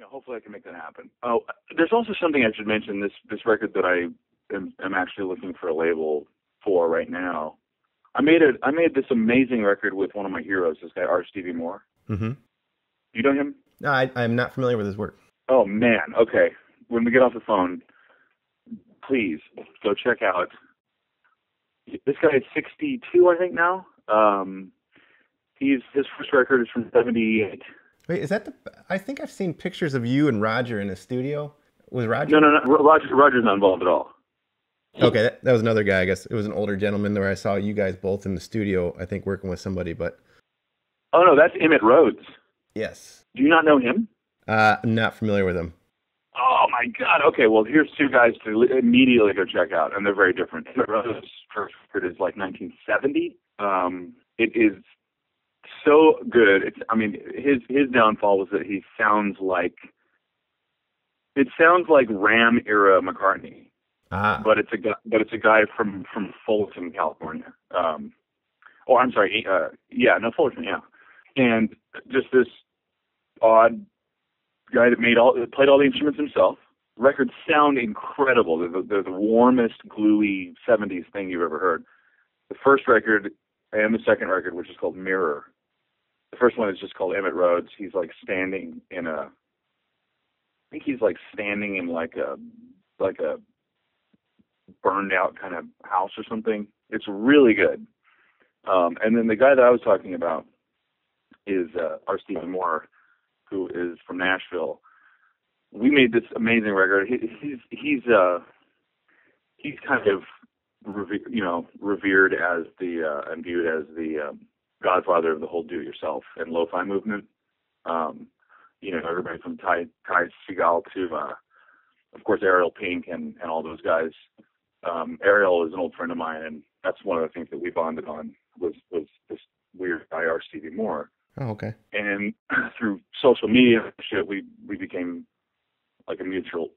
hopefully I can make that happen. Oh, there's also something I should mention. This record that I am actually looking for a label for right now. I made this amazing record with one of my heroes, this guy R Stevie Moore. Mm-hmm. You know him? No, I'm not familiar with his work. Oh man, okay. When we get off the phone, please go check out. This guy is 62, I think now. His first record is from '78. Wait, is that I think I've seen pictures of you and Roger in a studio. Was Roger? No. Roger's not involved at all. Okay, that was another guy. I guess it was an older gentleman where I saw you guys both in the studio, I think working with somebody, but... Oh, no, that's Emitt Rhodes. Yes. Do you not know him? I'm not familiar with him. Oh, my God. Okay, well, here's two guys to immediately go check out, and they're very different. Emitt Rhodes' first record is like 1970. It is so good. His downfall was that it sounds like Ram-era McCartney. Ah. But it's a guy from Fulton, California. Fulton, yeah. And just this odd guy that played all the instruments himself. Records sound incredible. They're the warmest, gluey 70s thing you've ever heard. The first record and the second record, which is called Mirror. The first one is just called Emitt Rhodes. He's like standing in a burned out kind of house or something. It's really good. And then the guy that I was talking about is R Stevie Moore, who is from Nashville. We made this amazing record. He's kind of revered as and viewed as the godfather of the whole do-it-yourself and lo-fi movement. Everybody from Ty Segall to, of course, Ariel Pink and all those guys. Ariel is an old friend of mine, and that's one of the things that we bonded on was this weird guy R Stevie Moore. Oh, okay. And through social media and shit, we became like a mutual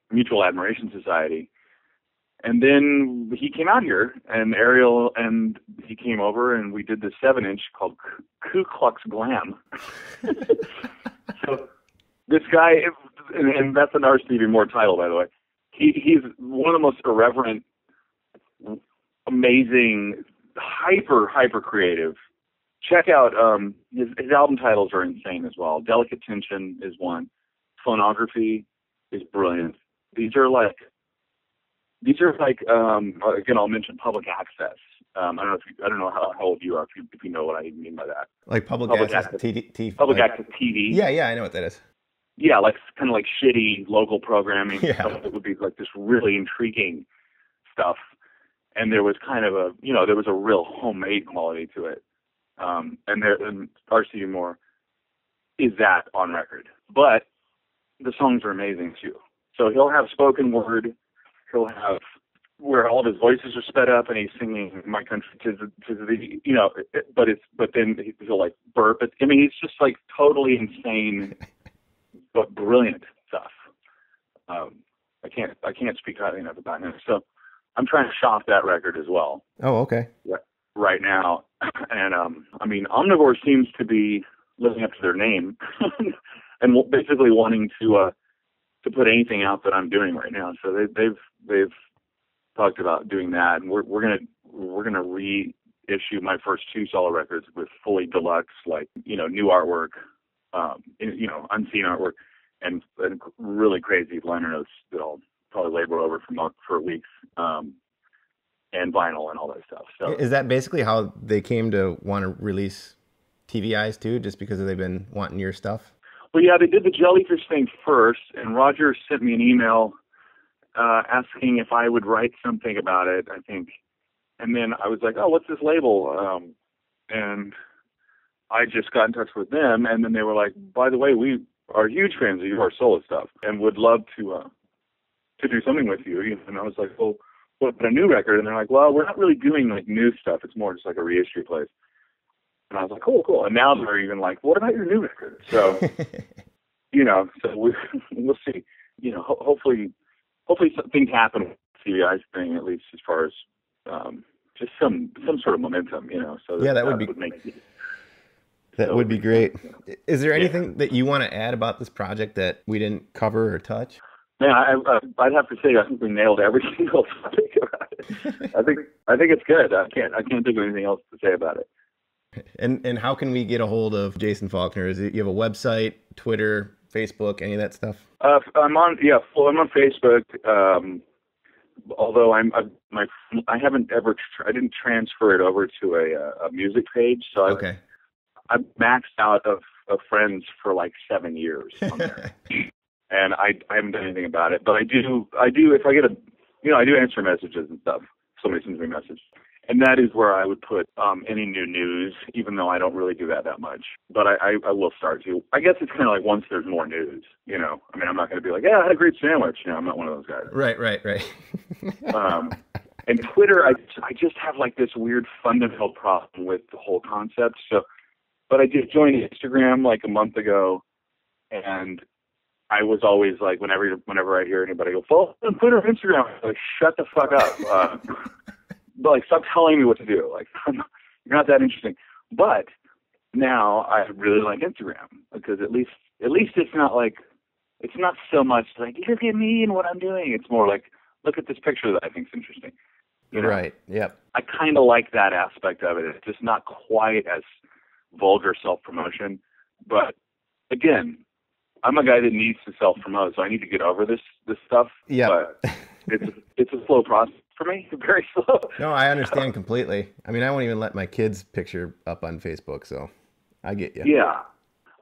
admiration society. And then he came out here, and Ariel and he came over, and we did this 7-inch called Ku Klux Glam. So this guy, and that's an R Stevie Moore title, by the way. He's one of the most irreverent, amazing, hyper creative. Check out his album titles are insane as well. Delicate Tension is one. Phonography is brilliant. These are like again, I'll mention public access. I don't know how old you are if you know what I mean by that. Like public access TV. Public access TV. Yeah, I know what that is. Yeah, like kind of like shitty local programming. Yeah. Stuff that would be like this really intriguing stuff. And there was kind of there was a real homemade quality to it. And R Stevie Moore is that on record. But the songs are amazing too. So he'll have spoken word. He'll have where all of his voices are sped up and he's singing "My Country 'Tis the," but then he'll like burp. He's just like totally insane, but brilliant stuff. I can't speak highly enough about him. So I'm trying to shop that record as well. Oh, okay. Right now, and Omnivore seems to be living up to their name, and basically wanting to put anything out that I'm doing right now. So they've talked about doing that, and we're gonna reissue my first 2 solo records with fully deluxe, new artwork, unseen artwork, and really crazy liner notes that I'll probably labor over for weeks, and vinyl and all that stuff. So is that basically how they came to want to release TV Eyes too, just because they've been wanting your stuff? Well, yeah, they did the Jellyfish thing first, and Roger sent me an email asking if I would write something about it, I think. And then I was like, oh, what's this label? And I just got in touch with them, and then they were like, by the way, we are huge fans of your solo stuff and would love to do something with you. And I was like, well, what about a new record? And they're like, well, we're not really doing like new stuff. It's more just like a reissue place. And I was like, cool. And now they're even like, what about your new record? So, so we'll see. Hopefully things happen with the CVI's thing, at least as far as just some sort of momentum, So yeah, that would be make That would be great. Is there anything that you want to add about this project that we didn't cover or touch? Man, I'd have to say I think we nailed every single topic about it. I think it's good. I can't think of anything else to say about it. And how can we get a hold of Jason Falkner? Is it, you have a website, Twitter, Facebook, any of that stuff? I'm on Facebook. Although I didn't transfer it over to a music page, so okay. I've maxed out of friends for like 7 years on there. And I haven't done anything about it, but I do if I get I do answer messages and stuff. Somebody sends me a message, and that is where I would put any new news, even though I don't really do that much. But I will start to. I guess it's kind of like once there's more news, I mean, I'm not going to be like, yeah, I had a great sandwich. I'm not one of those guys. Right. And Twitter, I just have like this weird fundamental problem with the whole concept. So, but I did join Instagram like a month ago, and I was always like, whenever I hear anybody go, follow on Twitter or Instagram, I'm like, shut the fuck up. But like, stop telling me what to do. Like, you're not that interesting. But now I really like Instagram because at least it's not so much like, look at me and what I'm doing. It's more like, look at this picture that I think is interesting. Right. Yep. I kind of like that aspect of it. It's just not quite as vulgar self-promotion. But again, I'm a guy that needs to self-promote, so I need to get over this stuff. Yeah. But it's a slow process for me, very slow. No, I understand completely. I mean, I won't even let my kids' picture up on Facebook, so I get you. Yeah.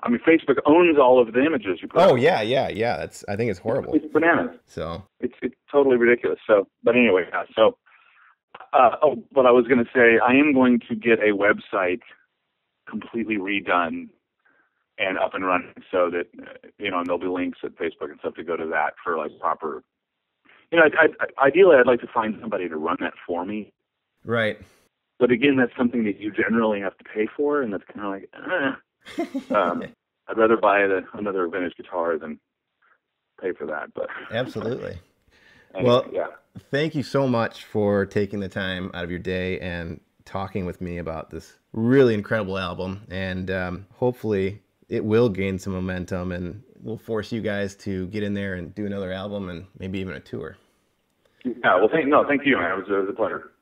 I mean, Facebook owns all of the images you put Oh, up. yeah. I think it's horrible. It's bananas. So it's totally ridiculous. So, but anyway, what I was going to say, I am going to get a website completely redone and up and running so that, and there'll be links at Facebook and stuff to go to that for like proper, ideally I'd like to find somebody to run that for me. Right. But again, that's something that you generally have to pay for, and that's kind of like, I'd rather buy another vintage guitar than pay for that. But absolutely. Anyway, well, yeah. Thank you so much for taking the time out of your day and talking with me about this really incredible album. And hopefully it will gain some momentum and will force you guys to get in there and do another album and maybe even a tour. Yeah, well, thank you, man. It was a pleasure.